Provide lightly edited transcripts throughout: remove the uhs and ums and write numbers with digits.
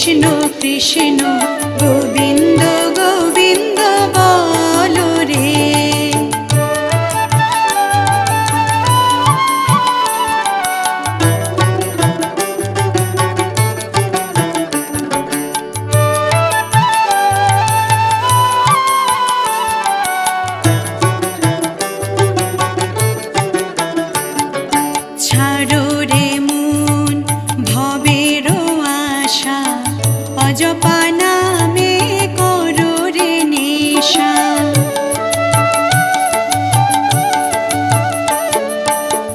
কৃষ্ণ কৃষ্ণ গোবিন্দ গোবিন্দ বলো রে। ছাড়ো রে মন ভবের আশা, অজপা নামে করো রে নেশা।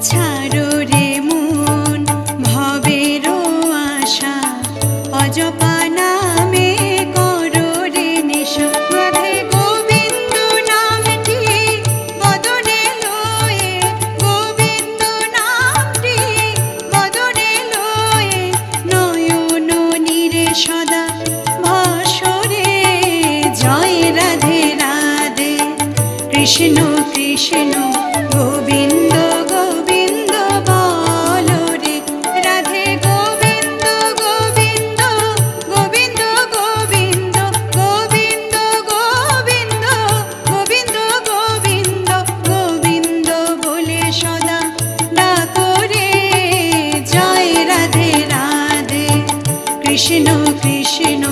ছাড়ো রে মন ভবের আশা, অজপা নামে করো রে নেশা। রাধে গোবিন্দ নামটি বদনে লয়ে, গোবিন্দ নামটি বদনে লয়ে, নয়ন নীরে সদা ভাসরে। জয় রাধে রাধে কৃষ্ণ কৃষ্ণ গোবিন্দ গোবিন্দ বলো রে। রাধে গোবিন্দ গোবিন্দ গোবিন্দ গোবিন্দ গোবিন্দ গোবিন্দ গোবিন্দ গোবিন্দ গোবিন্দ বলে সদা ডাকো রে। জয় রাধে রাধে কৃষ্ণ কৃষ্ণ